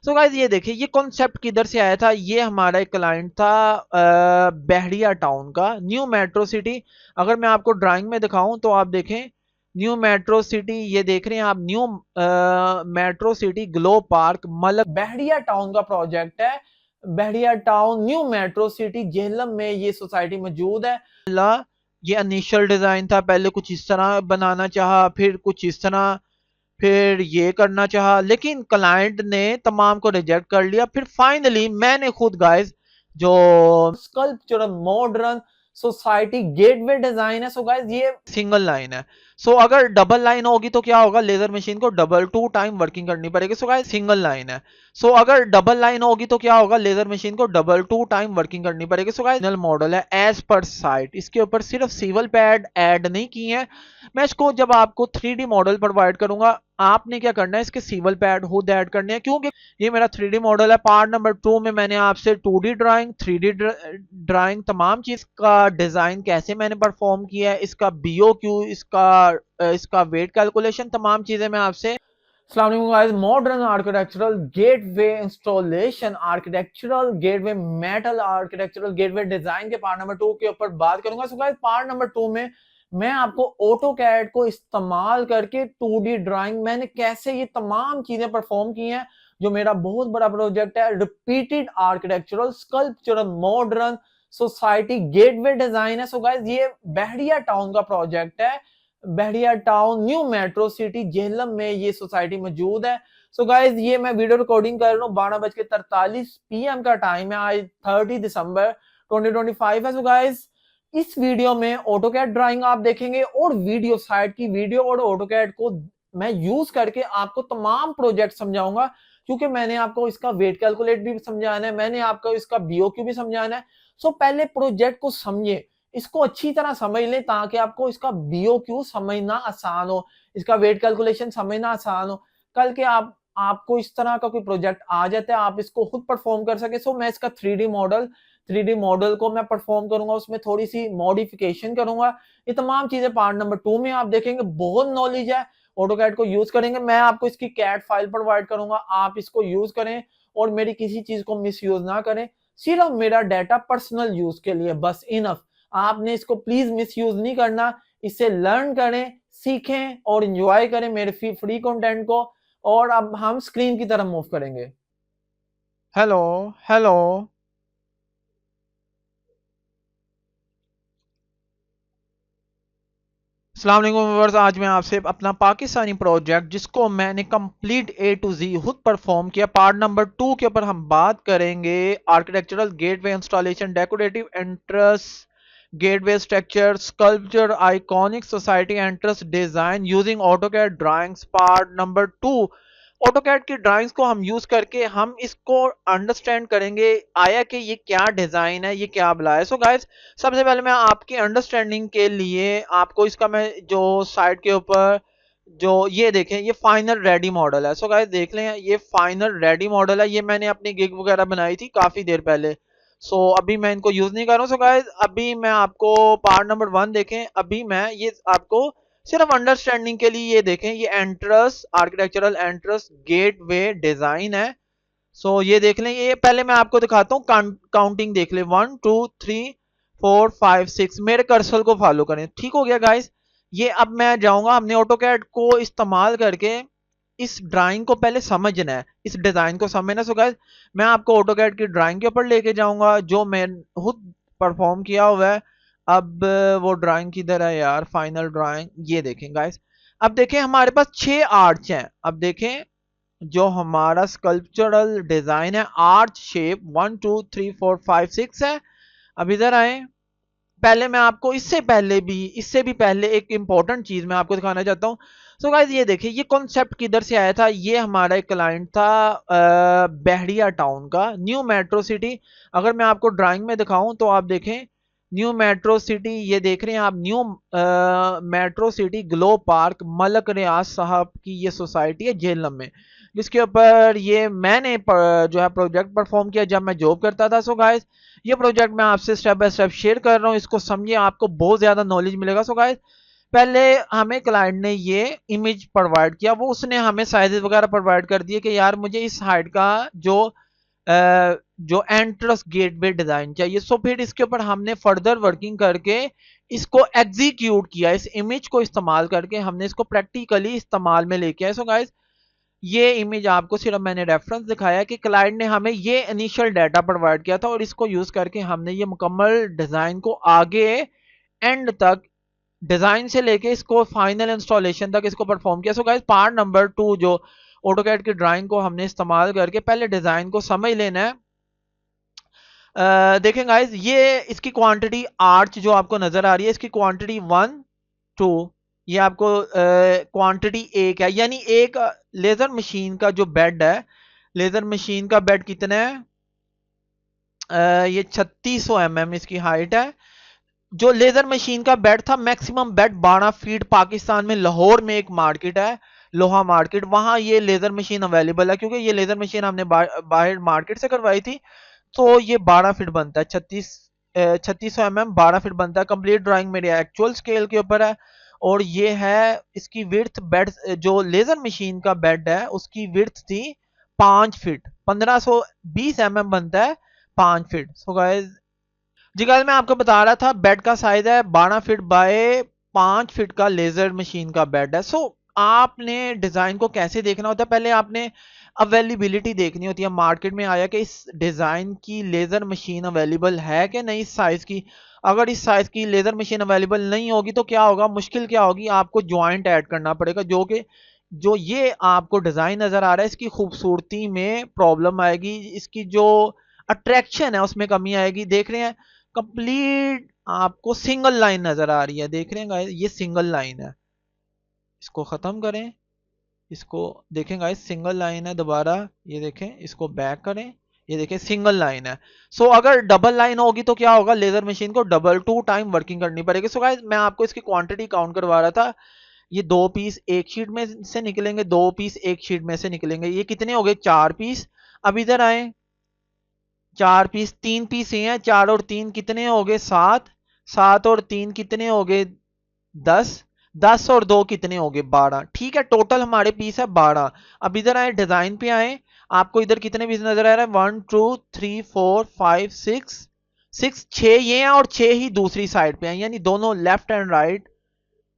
So guys ये देखिए ये कॉन्सेप्ट किधर से आया था। ये हमारा एक क्लाइंट था बहड़िया टाउन का, न्यू मेट्रो सिटी। अगर मैं आपको ड्राइंग में दिखाऊं तो आप देखें न्यू मेट्रो सिटी, ये देख रहे हैं आप, new metro city glow park Malik Bahria town का प्रोजेक्ट है। Bahria town new metro city Jhelum में ये सोसाइटी मौजूद है। ये इनिशियल डिजाइन था, पहले कुछ इस तरह बनाना चाहा, फिर कुछ इस तरह, फिर ये करना चाहा, लेकिन क्लाइंट ने तमाम को रिजेक्ट कर लिया। फिर फाइनली मैंने खुद गाइस जो sculptural modern society gateway design है, सो गाइस ये सिंगल लाइन है। सो अगर डबल लाइन होगी तो क्या होगा, लेजर मशीन को डबल टू टाइम वर्किंग करनी पड़ेगी। सो गाइस सिंगल लाइन है। सो अगर डबल लाइन होगी तो क्या होगा, लेजर मशीन को डबल टू टाइम वर्किंग करनी पड़ेगी। सो गाइस मॉडल है एज पर साइट, इसके ऊपर सिर्फ सिविल पैड ऐड नहीं किए हैं। मैं इसको जब आपको 3D मॉडल प्रोवाइड करूंगा, आपने क्या करना है, इसके सिविल पैड खुद ऐड करने हैं, क्योंकि ये मेरा 3D मॉडल है। पार्ट नंबर 2 में मैंने आपसे 2D ड्राइंग, 3D ड्राइंग, तमाम चीज का डिजाइन कैसे मैंने परफॉर्म किया है, इसका BOQ, इसका वेट कैलकुलेशन, तमाम चीजें मैं आपसे modern architectural gateway installation, architectural gateway metal, architectural gateway design के पार्ट नंबर 2 के ऊपर बात करूंगा। सो गाइस पार्ट नंबर 2 में मैं आपको ऑटोकैड को इस्तेमाल करके 2D ड्राइंग मैंने कैसे ये तमाम चीजें परफॉर्म की हैं, जो मेरा बहुत बड़ा प्रोजेक्ट है। Repeated architectural sculptural modern society gateway design है। सो गाइस ये बहड़िया टाउन का प्रोजेक्ट है। Bahria town new metro city Jhelum में ये सोसाइटी मौजूद है। सो गाइज ये मैं वीडियो रिकॉर्डिंग कर रहा हूँ 12:43 PM का टाइम है, आज 30 दिसंबर 2025 है। सो गाइज इस वीडियो में ऑटोकैड ड्राइंग आप देखेंगे और वीडियो साइट की वीडियो और ऑटोकैड को मैं यूज करके आपको तमाम प्रोजेक्ट समझाऊंगा, क्योंकि मैंने आपको इसका वेट कैलकुलेट भी समझाना है, मैंने आपको इसका BOQ भी समझाना है। सो पहले प्रोजेक्ट को समझिए, इसको अच्छी तरह समझ लें ताकि आपको इसका BOQ समझना आसान हो, इसका वेट कैलकुलेशन समझना आसान हो। कल के आपको इस तरह का कोई प्रोजेक्ट आ जाता है, आप इसको खुद परफॉर्म कर सके। सो मैं इसका 3D मॉडल को मैं परफॉर्म करूंगा, उसमें थोड़ी सी मॉडिफिकेशन करूंगा। ये तमाम चीजें पार्ट नंबर 2 में आप देखेंगे। बहुत नॉलेज है, ऑटोकैड को यूज करेंगे। मैं आपको इसकी कैट फाइल प्रोवाइड करूंगा, आप इसको यूज करें और मेरी किसी चीज को मिस यूज ना करें, सिर्फ मेरा डाटा पर्सनल यूज के लिए बस इनफ। आपने इसको प्लीज मिस यूज नहीं करना, इसे लर्न करें, सीखें और एंजॉय करें मेरे फ्री कंटेंट को। और अब हम स्क्रीन की तरफ मूव करेंगे। हेलो हेलो अस्सलाम वालेकुम व्यूअर्स, आज मैं आपसे अपना पाकिस्तानी प्रोजेक्ट जिसको मैंने कंप्लीट A to Z खुद परफॉर्म किया, पार्ट नंबर 2 के ऊपर हम बात करेंगे। Architectural gateway installation, decorative entrance gateway structure, sculpture, iconic society entrance design using AutoCAD drawings, part number 2। AutoCAD की ड्राइंग्स को हम यूज करके हम इसको अंडरस्टैंड करेंगे, आया कि ये क्या डिजाइन है, ये क्या बला है। सो गाइस सबसे पहले मैं आपकी अंडरस्टैंडिंग के लिए आपको इसका मैं जो साइट के ऊपर जो ये देखें, ये फाइनल रेडी मॉडल है। सो गाइस देख लें, ये फाइनल रेडी मॉडल है, ये मैंने अपनी गिग वगैरह बनाई थी काफी देर पहले। सो अभी मैं इनको यूज नहीं कर रहा हूँ। सो गाइस अभी मैं आपको पार्ट नंबर 1 देखें, अभी मैं ये आपको सिर्फ अंडरस्टैंडिंग के लिए ये देखें, ये entrance architectural entrance gateway design है। सो ये देख लें, ये पहले मैं आपको दिखाता हूँ, काउंटिंग देख लें, 1 2 3 4 5 6, मेरे कर्सर को फॉलो करें। ठीक हो गया गाइस। ये अब मैं जाऊंगा, हमने ऑटोकैड को इस्तेमाल करके इस ड्राइंग को पहले समझना है, इस डिजाइन को समझना। सो गाइस मैं आपको ऑटोकैड की ड्राइंग के ऊपर लेके जाऊंगा जो मैं खुद परफॉर्म किया हुआ है। अब वो ड्राइंग किधर है यार, फाइनल ड्राइंग, ये देखें गाइस। अब देखें हमारे पास 6 आर्च हैं। अब देखें जो हमारा स्कल्पचरल डिजाइन है, आर्च शेप 1 2 3 4 5 6 है। अब इधर आए, पहले मैं आपको इससे भी पहले एक इंपॉर्टेंट चीज मैं आपको दिखाना चाहता हूँ। सो गाइस ये देखिए ये कॉन्सेप्ट किधर से आया था। ये हमारा एक क्लाइंट था बहड़िया टाउन का, न्यू मेट्रो सिटी। अगर मैं आपको ड्राइंग में दिखाऊं तो आप देखें न्यू मेट्रो सिटी, ये देख रहे हैं आप, new metro city glow park Malik Riaz साहब की ये सोसाइटी है झेलम में, जिसके ऊपर ये मैंने जो है प्रोजेक्ट परफॉर्म किया जब मैं जॉब करता था। सो गाइस ये प्रोजेक्ट मैं आपसे स्टेप बाय स्टेप शेयर कर रहा हूँ, इसको समझिए, आपको बहुत ज्यादा नॉलेज मिलेगा। सो गाइस पहले हमें क्लाइंट ने ये इमेज प्रोवाइड किया, वो उसने हमें साइजेस वगैरह प्रोवाइड कर दिए कि यार मुझे इस हाइट का जो एंट्रेंस गेटवे डिजाइन चाहिए। सो फिर इसके ऊपर हमने फर्दर वर्किंग करके इसको एग्जीक्यूट किया, इस इमेज को इस्तेमाल करके हमने इसको प्रैक्टिकली इस्तेमाल में लेके आए। सो गाइस ये इमेज आपको सिर्फ मैंने रेफरेंस दिखाया कि क्लाइंट ने हमें ये इनिशियल डाटा प्रोवाइड किया था और इसको यूज करके हमने ये मुकम्मल डिजाइन को आगे एंड तक, डिजाइन से लेके इसको फाइनल इंस्टॉलेशन तक इसको परफॉर्म किया। सो गाइस पार्ट नंबर 2 जो ऑटोकैड की ड्राइंग को हमने इस्तेमाल करके पहले डिजाइन को समझ लेना है। देखें गाइस ये इसकी क्वांटिटी आर्च जो आपको नजर आ रही है, इसकी क्वांटिटी 1 2, ये आपको क्वांटिटी 1 है, यानी एक लेजर मशीन का जो बेड है, लेजर मशीन का बेड कितना है, ये 3600 mm इसकी हाइट है। जो लेजर मशीन का बेड था, मैक्सिमम बेड 12 फीट, पाकिस्तान में लाहौर में एक मार्केट है लोहा मार्केट, वहां ये लेजर मशीन अवेलेबल है, क्योंकि ये लेजर मशीन हमने बाहर मार्केट से करवाई थी। तो ये 12 फीट बनता है, 3600 mm 12 फीट बनता है। कंप्लीट ड्राइंग मेरे एक्चुअल स्केल के ऊपर है। और ये है इसकी विड्थ, बेड जो लेजर मशीन का बेड है उसकी विड्थ थी 5 फीट, 1520 mm बनता है 5 फीट। सो गाइस जी गाइस मैं आपको बता रहा था बेड का साइज है 12 फीट बाय 5 फीट का लेजर मशीन का बेड है। सो आपने डिजाइन को कैसे देखना होता है, पहले आपने अवेलेबिलिटी देखनी होती है मार्केट में आया कि इस डिजाइन की लेजर मशीन अवेलेबल है कि नहीं इस साइज की। अगर इस साइज की लेजर मशीन अवेलेबल नहीं होगी तो क्या होगा, मुश्किल क्या होगी, आपको ज्वाइंट ऐड करना पड़ेगा, जो कि जो ये आपको डिजाइन नजर आ रहा है इसकी खूबसूरती में प्रॉब्लम आएगी, इसकी जो अट्रैक्शन है उसमें कमी आएगी। देख रहे हैं कंप्लीट आपको सिंगल लाइन नजर आ रही है, देख रहे हैं गाइस ये सिंगल लाइन है। इसको खत्म करें, इसको देखें गाइस सिंगल लाइन है, दोबारा ये देखें, इसको बैक करें, ये देखें सिंगल लाइन है। सो अगर डबल लाइन होगी तो क्या होगा, लेजर मशीन को डबल 2 टाइम वर्किंग करनी पड़ेगी। सो गाइस मैं आपको इसकी क्वांटिटी काउंट करवा रहा था, ये 2 पीस एक शीट में से निकलेंगे, 2 पीस एक शीट में से निकलेंगे, ये कितने हो गए 4 पीस। अब इधर आए, 4 पीस, 3 पीस ही हैं, 4 और 3 कितने हो गए 7, 7 और 3 कितने हो गए 10, 10 और 2 कितने हो गए 12। ठीक है टोटल हमारे पीस है 12। अब इधर आए डिजाइन पे आए, आपको इधर कितने पीस नजर आ रहा है 1 2 3 4 5 6 6 6 ये हैं और 6 ही दूसरी साइड पे हैं, यानी दोनों लेफ्ट एंड राइट,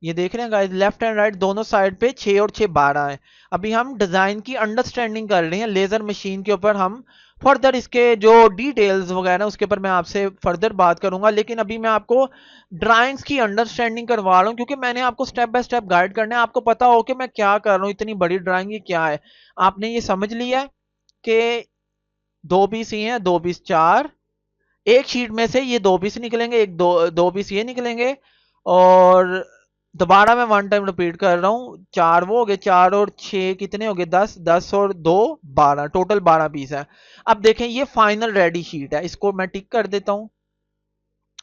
ये देख रहे हैं गाइस लेफ्ट एंड राइट दोनों साइड पे 6 और 6 12 है। अभी हम डिजाइन की अंडरस्टैंडिंग कर रहे हैं लेजर मशीन के ऊपर, हम फर्दर इसके जो डिटेल्स वगैरह उसके ऊपर मैं आपसे फर्दर बात करूंगा, लेकिन अभी मैं आपको ड्राइंग्स की अंडरस्टैंडिंग करवा रहा हूं क्योंकि मैंने आपको स्टेप बाय स्टेप गाइड करना है, आपको पता हो कि मैं क्या कर रहा हूं, इतनी बड़ी ड्राइंग ये क्या है। आपने ये समझ लिया कि 2 पीस ही हैं, 2 पीस 4, एक शीट में से ये 2 पीस निकलेंगे, एक दो पीस ये निकलेंगे। और दोबारा मैं 1 टाइम रिपीट कर रहा हूं, 4 वो हो गए, 4 और 6 कितने हो गए 10, 10 और 2 12, टोटल 12 पीस है। अब देखें ये फाइनल रेडी शीट है, इसको मैं टिक कर देता हूं,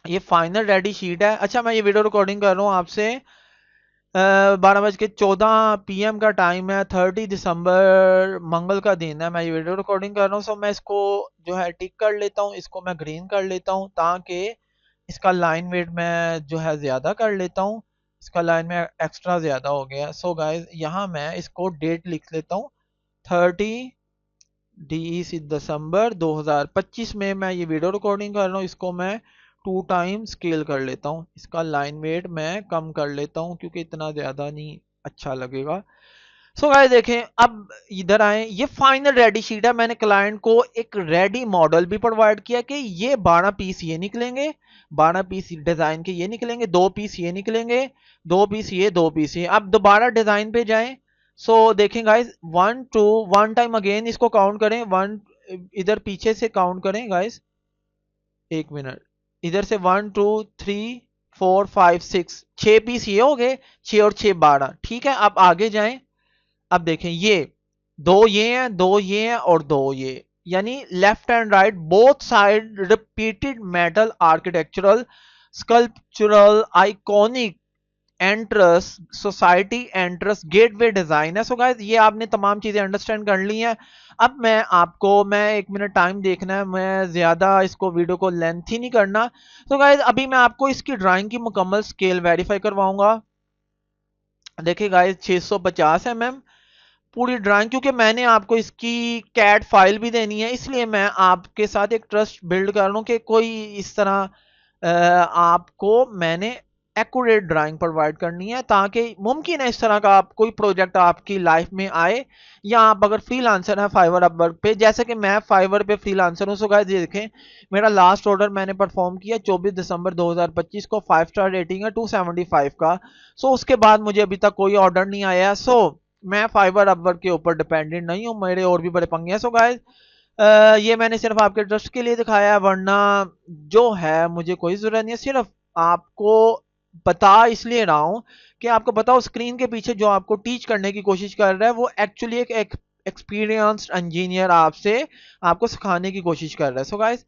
ये फाइनल रेडी शीट है। अच्छा मैं ये वीडियो रिकॉर्डिंग कर रहा हूं आपसे 12:14 PM का टाइम है, 30 दिसंबर मंगल का दिन है, मैं ये वीडियो रिकॉर्डिंग कर रहा हूँ। सो मैं इसको जो है टिक कर लेता हूँ, इसको मैं ग्रीन कर लेता हूँ ताकि इसका लाइन वेट मैं जो है ज़्यादा कर लेता हूँ, इसका लाइन में एक्स्ट्रा ज़्यादा हो गया। सो गाइज यहाँ मैं इसको डेट लिख लेता हूँ 30 दिसंबर 2025 में मैं ये वीडियो रिकॉर्डिंग कर रहा हूँ, इसको मैं 2 टाइम स्केल कर लेता हूँ, इसका लाइन वेट मैं कम कर लेता हूँ क्योंकि इतना ज़्यादा नहीं अच्छा लगेगा। सो गाइस देखें अब इधर आए, ये फाइनल रेडी शीट है, मैंने क्लाइंट को एक रेडी मॉडल भी प्रोवाइड किया कि ये 12 पीस ये निकलेंगे, 12 पीस डिजाइन के ये निकलेंगे, 2 पीस ये निकलेंगे, 2 पीस ये, 2 पीस ये। अब दोबारा डिजाइन पे जाएं, सो देखें गाइस 1 2 1 टाइम अगेन इसको काउंट करें, 1 इधर पीछे से काउंट करें गाइस, एक मिनट, इधर से 1 2 3 4 5 6 6 पीस ये हो गए, 6 और 6 12। ठीक है अब आगे जाएं, अब देखें ये 2 ये हैं, 2 ये हैं और 2 ये, यानी left and right both side repeated metal architectural sculptural iconic entrance society entrance gateway design है। सो गाइस ये आपने तमाम चीजें अंडरस्टैंड कर ली हैं। अब मैं 1 मिनट टाइम देखना है, मैं ज्यादा इसको वीडियो को लेंथ ही नहीं करना। तो गाइस अभी मैं आपको इसकी ड्राइंग की मुकम्मल स्केल वेरीफाई करवाऊंगा। देखिए गाइस 650 mm पूरी ड्राइंग, क्योंकि मैंने आपको इसकी कैट फाइल भी देनी है, इसलिए मैं आपके साथ एक ट्रस्ट बिल्ड कर लूं कि कोई इस तरह आपको मैंने एक्यूरेट ड्राइंग प्रोवाइड करनी है, ताकि मुमकिन है इस तरह का आप कोई प्रोजेक्ट आपकी लाइफ में आए, या आप अगर फ्रीलांसर हैं फाइवर अपवर्क पे, जैसे कि मैं फाइवर पे फ्रीलांसर हूं। सो गाइस ये देखें, मेरा लास्ट ऑर्डर मैंने परफॉर्म किया 24 दिसंबर 2025 को, 5 स्टार रेटिंग है 275 का। सो उसके बाद मुझे अभी तक कोई ऑर्डर नहीं आया। सो मैं फाइवर अपवर्क के ऊपर डिपेंडेंट नहीं हूँ, मेरे और भी बड़े पंगे हैं। सो गाइस ये मैंने सिर्फ आपके ट्रस्ट के लिए दिखाया है, वरना जो है मुझे कोई जरूरत नहीं है। सिर्फ आपको बता इसलिए रहा हूं कि आपको बताओ स्क्रीन के पीछे जो आपको टीच करने की कोशिश कर रहा है वो एक्चुअली एक एक्सपीरियंस्ड इंजीनियर आपसे आपको सिखाने की कोशिश कर रहा है। सो गाइस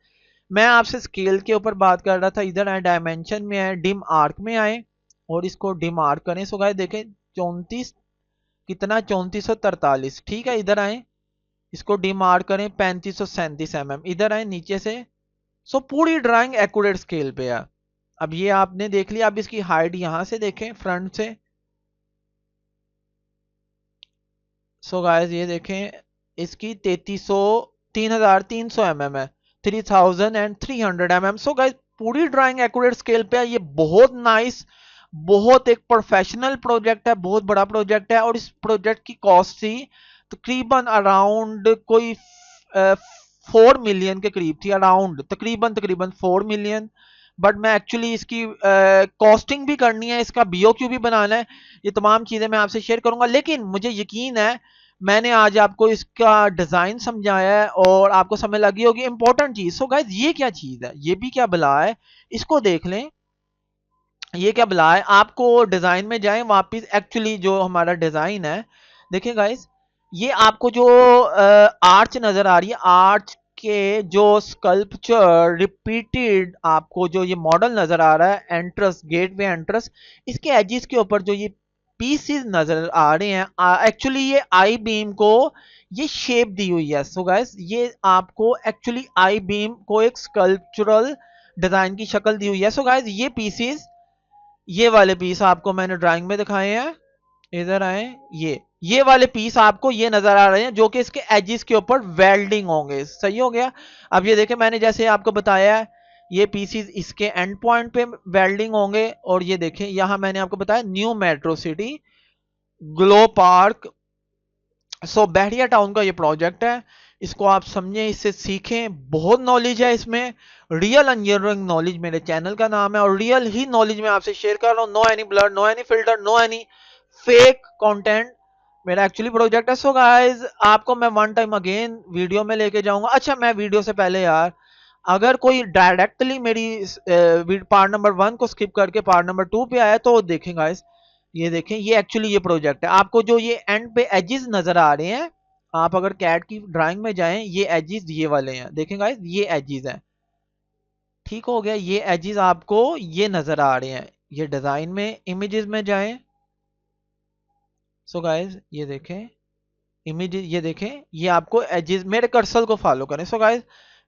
मैं आपसे स्केल के ऊपर बात कर रहा था, इधर आए डायमेंशन में आए, डिम आर्क में आए और इसको डिम आर्क करें। सो गाइस देखें 34 कितना 3443, ठीक है। इधर आए इसको डिमार्क करें 3537 mm, इधर आए नीचे से। सो पूरी ड्राइंग एक्यूरेट स्केल पे है। अब ये आपने देख लिया, अब इसकी हाइट यहां से देखें फ्रंट से। सो गाइस ये देखें इसकी 3300 है, 3300 mm। सो गाइस पूरी ड्राइंग एक्यूरेट स्केल पे है। ये बहुत नाइस, बहुत एक प्रोफेशनल प्रोजेक्ट है, बहुत बड़ा प्रोजेक्ट है। और इस प्रोजेक्ट की कॉस्ट थी तकरीबन अराउंड कोई 4 मिलियन के करीब थी, अराउंड तकरीबन तकरीबन 4 मिलियन। बट मैं एक्चुअली इसकी कॉस्टिंग भी करनी है, इसका बीओक्यू भी बनाना है, ये तमाम चीजें मैं आपसे शेयर करूंगा। लेकिन मुझे यकीन है मैंने आज आपको इसका डिजाइन समझाया है और आपको समझ लगी होगी इंपॉर्टेंट चीज। सो गाइस ये क्या चीज है, ये भी क्या बला है, इसको देख लें। ये क्या बला है, आपको डिजाइन में जाएं वापिस, एक्चुअली जो हमारा डिजाइन है देखिए गाइस, ये आपको जो आर्च नजर आ रही है, आर्च के जो स्कल्पचर रिपीटेड आपको जो ये मॉडल नजर आ रहा है, एंट्रस गेटवे एंट्रस, इसके एजिस के ऊपर जो ये पीसेस नजर आ रहे हैं, एक्चुअली ये आई बीम को ये शेप दी हुई है। सो गाइस ये आपको एक्चुअली आई बीम को एक स्कल्पचरल डिजाइन की शक्ल दी हुई है। सो गाइस ये पीसेस, ये वाले पीस आपको मैंने ड्राइंग में दिखाए हैं, इधर आए, ये वाले पीस आपको ये नजर आ रहे हैं जो कि इसके एजिस के ऊपर वेल्डिंग होंगे। सही हो गया। अब ये देखें मैंने जैसे आपको बताया है, ये पीसीस इसके एंड पॉइंट पे वेल्डिंग होंगे। और ये देखें यहां मैंने आपको बताया new metro city glow park. So Bahria town का ये प्रोजेक्ट है, इसको आप समझें, इससे सीखें, बहुत नॉलेज है इसमें। रियल इंजीनियरिंग नॉलेज मेरे चैनल का नाम है और रियल ही नॉलेज मैं आपसे शेयर कर रहा हूँ। No any blur, no any filter, no any fake content, मेरा एक्चुअली प्रोजेक्ट है। सो गाइस आपको मैं वन टाइम अगेन वीडियो में लेके जाऊंगा। अच्छा मैं वीडियो से पहले यार, अगर कोई डायरेक्टली मेरी पार्ट नंबर 1 को स्किप करके पार्ट नंबर 2 पे आया तो देखें गाइस, ये देखें ये एक्चुअली ये प्रोजेक्ट है। आपको जो ये एंड पे एजेस नजर आ रहे हैं, आप अगर कैट की ड्राइंग में जाएं, ये एजेस ये वाले हैं, देखें गाइस ये एजेस हैं, ठीक हो गया। ये एजेस आपको ये नजर आ रहे हैं, ये डिजाइन में इमेजेस में जाएं। सो गाइस ये देखें इमेज, ये देखें ये आपको एजेस, मेरे कर्सर को फॉलो करें। सो गाइस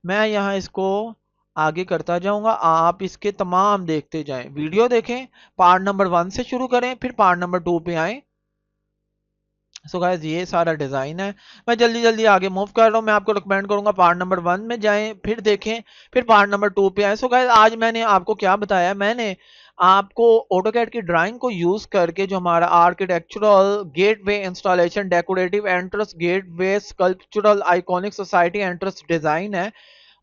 मैं यहाँ इसको आगे करता जाऊंगा, आप इसके तमाम देखते जाएं, वीडियो देखें, पार्ट नंबर 1 से शुरू करें फिर पार्ट नंबर 2 पे आए। सो गाइस ये सारा डिजाइन है, मैं जल्दी जल्दी आगे मूव कर रहा हूँ। मैं आपको रिकमेंड करूंगा पार्ट नंबर 1 में जाएं, फिर देखें, फिर पार्ट नंबर 2 पे आए। सो गाइस आज मैंने आपको क्या बताया, मैंने आपको ऑटोकैड की ड्राइंग को यूज करके जो हमारा architectural gateway installation decorative entrance gateway sculptural iconic society entrance design है,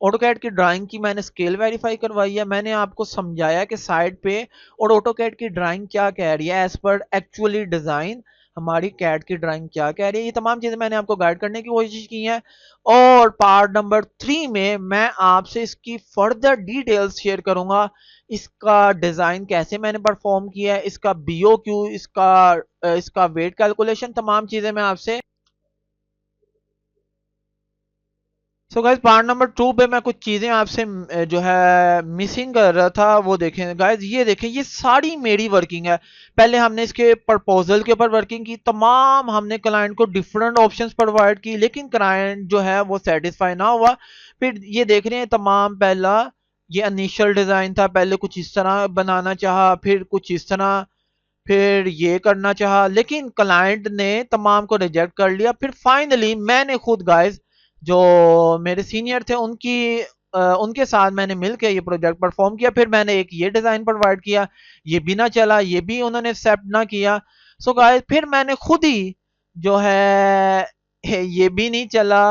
ऑटोकैड की ड्राइंग की मैंने स्केल वेरीफाई करवाई है, मैंने आपको समझाया कि साइड पे और ऑटोकैड की ड्राइंग क्या कह रही है एज पर एक्चुअली डिजाइन, हमारी कैट की ड्राइंग क्या कह रही है, ये तमाम चीजें मैंने आपको गाइड करने की कोशिश की है। और पार्ट नंबर 3 में मैं आपसे इसकी फर्दर डिटेल्स शेयर करूंगा, इसका डिजाइन कैसे मैंने परफॉर्म किया है, इसका बीओक्यू, इसका वेट कैलकुलेशन, तमाम चीजें मैं आपसे। सो गाइस पार्ट नंबर 2 पे मैं कुछ चीजें आपसे जो है मिसिंग कर रहा था, वो देखें गाइस, ये देखें ये सारी मेरी वर्किंग है। पहले हमने इसके प्रपोजल के ऊपर वर्किंग की, तमाम हमने क्लाइंट को डिफरेंट ऑप्शंस प्रोवाइड की, लेकिन क्लाइंट जो है वो सेटिस्फाई ना हुआ। फिर ये देख रहे हैं तमाम, पहला ये इनिशियल डिजाइन था, पहले कुछ इस तरह बनाना चाहा, फिर कुछ इस तरह, फिर ये करना चाहा, लेकिन क्लाइंट ने तमाम को रिजेक्ट कर लिया। फिर फाइनली मैंने खुद गाइस, जो मेरे सीनियर थे, उनके साथ मैंने मिलकर ये प्रोजेक्ट परफॉर्म किया। फिर मैंने एक ये डिज़ाइन प्रोवाइड किया, ये भी ना चला, ये भी उन्होंने एक्सेप्ट ना किया। सो गाइस फिर मैंने खुद ही जो है ये भी नहीं चला।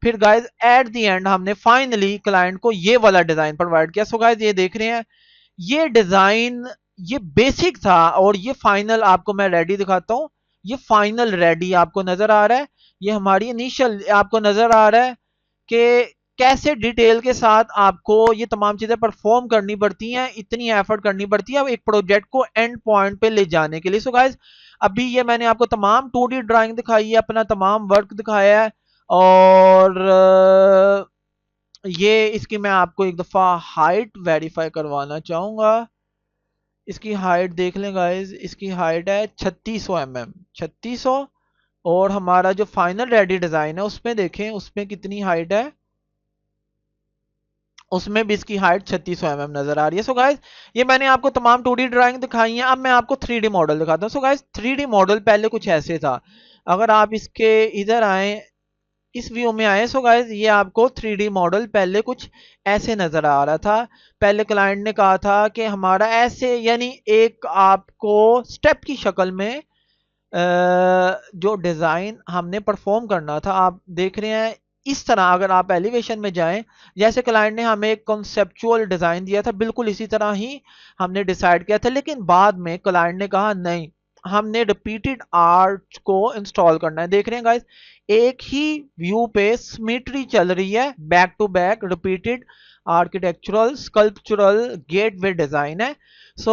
फिर गाइस एट द एंड हमने फाइनली क्लाइंट को ये वाला डिज़ाइन प्रोवाइड किया। सो गाइस ये देख रहे हैं, ये डिज़ाइन ये बेसिक था और ये फाइनल आपको मैं रेडी दिखाता हूँ। ये फाइनल रेडी आपको नज़र आ रहा है, ये हमारी इनिशियल आपको नज़र आ रहा है कि कैसे डिटेल के साथ आपको ये तमाम चीज़ें परफॉर्म करनी पड़ती हैं, इतनी एफर्ट करनी पड़ती है एक प्रोजेक्ट को एंड पॉइंट पे ले जाने के लिए। सो गाइस अभी ये मैंने आपको तमाम 2D ड्राइंग दिखाई है, अपना तमाम वर्क दिखाया है। और ये इसकी मैं आपको एक दफ़ा हाइट वेरीफाई करवाना चाहूँगा। इसकी हाइट देख लें गाइस, इसकी हाइट है 3600 mm, 3600। और हमारा जो फाइनल रेडी डिज़ाइन है उसमें देखें, उसमें कितनी हाइट है, उसमें भी इसकी हाइट 3600 mm नजर आ रही है। सो गाइस ये मैंने आपको तमाम 2D ड्राइंग दिखाई है। अब मैं आपको 3D मॉडल दिखाता हूँ। सो गाइस 3D मॉडल पहले कुछ ऐसे था। अगर आप इसके इधर आए, इस व्यू में आए, सो गाइस ये आपको 3D मॉडल पहले कुछ ऐसे नजर आ रहा था। पहले क्लाइंट ने कहा था कि हमारा ऐसे, यानी एक आपको स्टेप की शक्ल में जो डिज़ाइन हमने परफॉर्म करना था, आप देख रहे हैं इस तरह। अगर आप एलिवेशन में जाएं, जैसे क्लाइंट ने हमें एक कॉन्सेप्चुअल डिज़ाइन दिया था, बिल्कुल इसी तरह ही हमने डिसाइड किया था। लेकिन बाद में क्लाइंट ने कहा नहीं, हमने रिपीटेड आर्ट को इंस्टॉल करना है। देख रहे हैं गाइस, एक ही व्यू पे सिमेट्री चल रही है, back to back repeated architectural sculptural gateway design है। सो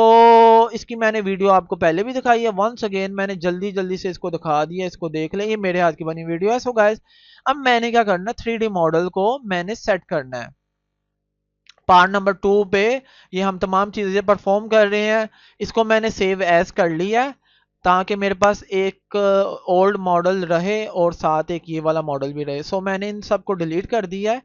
इसकी मैंने वीडियो आपको पहले भी दिखाई है। वंस अगेन मैंने जल्दी जल्दी से इसको दिखा दिया, इसको देख लें, ये मेरे हाथ की बनी वीडियो है। सो गाइस अब मैंने क्या करना है, 3D मॉडल को मैंने सेट करना है। पार्ट नंबर 2 पे ये हम तमाम चीज़ें परफॉर्म कर रहे हैं। इसको मैंने सेव एज कर लिया है ताकि मेरे पास एक ओल्ड मॉडल रहे और साथ एक ये वाला मॉडल भी रहे। सो मैंने इन सब को डिलीट कर दिया है।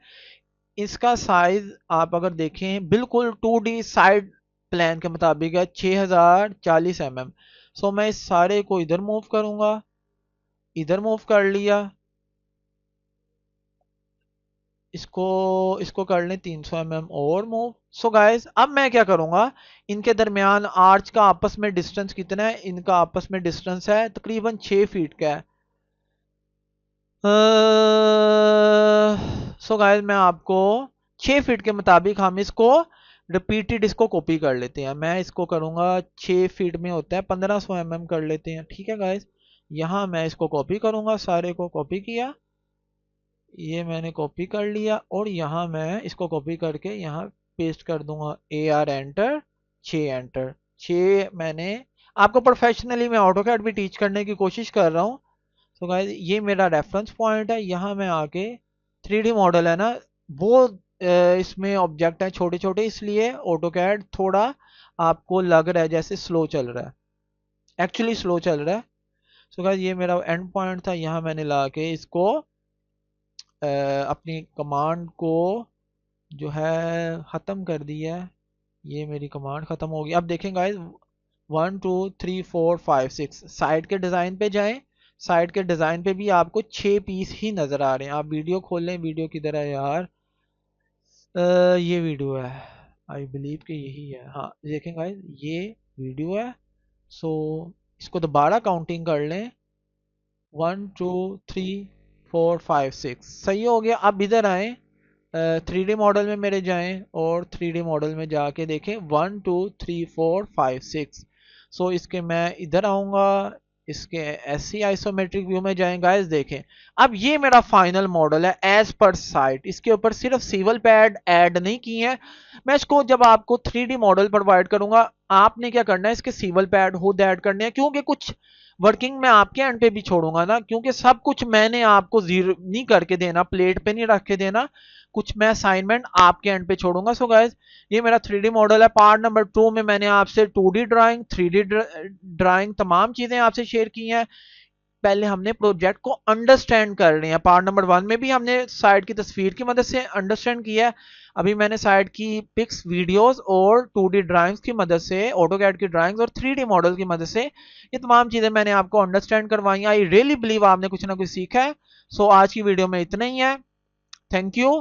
इसका साइज आप अगर देखें, बिल्कुल 2D साइड प्लान के मुताबिक है, 6040 mm। सो मैं इस सारे को इधर मूव करूंगा, इधर मूव कर लिया, इसको इसको कर लें 300 mm और मूव। सो गाइस अब मैं क्या करूंगा, इनके दरमियान आर्च का आपस में डिस्टेंस कितना है, इनका आपस में डिस्टेंस है तकरीबन 6 फीट का है। सो गाइस मैं आपको 6 फीट के मुताबिक हम इसको रिपीटेड इसको कॉपी कर लेते हैं। मैं इसको करूंगा 6 फीट में होता है 1500 mm कर लेते हैं। ठीक है गाइस, यहाँ मैं इसको कॉपी करूंगा, सारे को कॉपी किया, ये मैंने कॉपी कर लिया और यहाँ मैं इसको कॉपी करके यहाँ पेस्ट कर दूंगा। AR एंटर, 6 एंटर, 6 मैंने आपको प्रोफेशनली मैं ऑटोकैड भी टीच करने की कोशिश कर रहा हूँ। तो गाइस ये मेरा रेफरेंस पॉइंट है। यहाँ मैं आके 3D मॉडल है ना, वो इसमें ऑब्जेक्ट है छोटे छोटे, इसलिए ऑटोकैड थोड़ा आपको लग रहा है जैसे स्लो चल रहा है, एक्चुअली स्लो चल रहा है। सो गाइस ये मेरा एंड पॉइंट था, यहाँ मैंने ला के इसको अपनी कमांड को जो है ख़त्म कर दिया है। ये मेरी कमांड ख़त्म हो गई। अब देखें गाइस 1 2 3 4 5 6 साइड के डिज़ाइन पे जाएं। साइड के डिज़ाइन पे भी आपको 6 पीस ही नज़र आ रहे हैं। आप वीडियो खोल लें, वीडियो किधर है यार, ये वीडियो है, आई बिलीव कि यही है। हाँ देखें गाइस ये वीडियो है। सो इसको दोबारा काउंटिंग कर लें, 1 2 3 4 5 6 सही हो गया। अब इधर आए, 3D मॉडल में मेरे जाएं और 3D मॉडल में जाके देखें 1 2 3 4 5 6। सो इसके मैं इधर आऊँगा, इसके ऐसी आइसोमेट्रिक व्यू में जाएं गाइस, देखें अब ये मेरा फाइनल मॉडल है एज पर साइट। इसके ऊपर सिर्फ सिवल पैड ऐड नहीं किए हैं। मैं इसको जब आपको 3D मॉडल प्रोवाइड करूंगा, आपने क्या करना है, इसके सिवल पैड खुद ऐड करने हैं, क्योंकि कुछ वर्किंग मैं आपके एंड पे भी छोड़ूंगा ना, क्योंकि सब कुछ मैंने आपको जीरो नहीं करके देना, प्लेट पे नहीं रख के देना, कुछ मैं असाइनमेंट आपके एंड पे छोड़ूंगा। सो गाइस ये मेरा 3D मॉडल है। पार्ट नंबर 2 में मैंने आपसे 2D ड्राइंग 3D ड्राइंग तमाम चीज़ें आपसे शेयर की हैं। पहले हमने प्रोजेक्ट को अंडरस्टैंड कर रहे हैं। पार्ट नंबर 1 में भी हमने साइट की तस्वीर की मदद से अंडरस्टैंड किया है। अभी मैंने साइट की पिक्स, वीडियोस और 2D ड्राइंग्स की मदद से, ऑटोकैड की ड्राइंग्स और 3D मॉडल की मदद से ये तमाम चीज़ें मैंने आपको अंडरस्टैंड करवाई। आई रियली बिलीव आपने कुछ ना कुछ सीखा है। सो आज की वीडियो में इतना ही है। Thank you.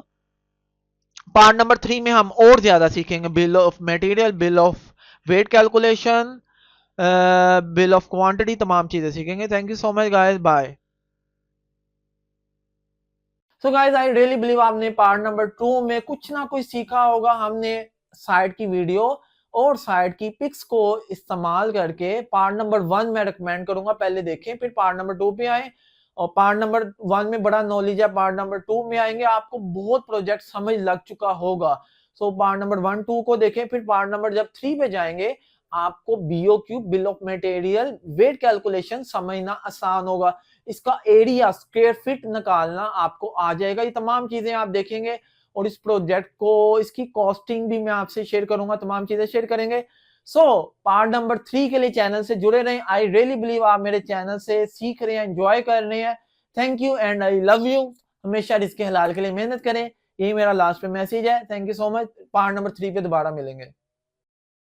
पार्ट नंबर 3 में हम और ज्यादा सीखेंगे, bill of material, bill of weight calculation, bill of quantity, तमाम चीजें सीखेंगे। Thank you so much guys, bye. So guys I really believe आपने पार्ट नंबर 2 में कुछ ना कुछ सीखा होगा। हमने साइट की वीडियो और साइट की पिक्स को इस्तेमाल करके पार्ट नंबर 1 में रिकमेंड करूंगा पहले देखें, फिर पार्ट नंबर 2 पे आए। और पार्ट नंबर 1 में बड़ा नॉलेज है, पार्ट नंबर 2 में आएंगे आपको बहुत प्रोजेक्ट समझ लग चुका होगा। सो पार्ट नंबर 1 2 को देखें, फिर पार्ट नंबर जब 3 पे जाएंगे आपको BOQ, bill of material, weight calculation समझना आसान होगा। इसका एरिया, स्क्वायर फीट निकालना आपको आ जाएगा। ये तमाम चीजें आप देखेंगे और इस प्रोजेक्ट को, इसकी कॉस्टिंग भी मैं आपसे शेयर करूंगा, तमाम चीजें शेयर करेंगे। सो पार्ट नंबर 3 के लिए चैनल से जुड़े रहें। आई रियली बिलीव आप मेरे चैनल से सीख रहे हैं, एंजॉय कर रहे हैं। Thank you and I love you. हमेशा रिस्क हलाल के लिए मेहनत करें, यही मेरा लास्ट पे मैसेज है। Thank you so much. Part number 3 पे दोबारा मिलेंगे।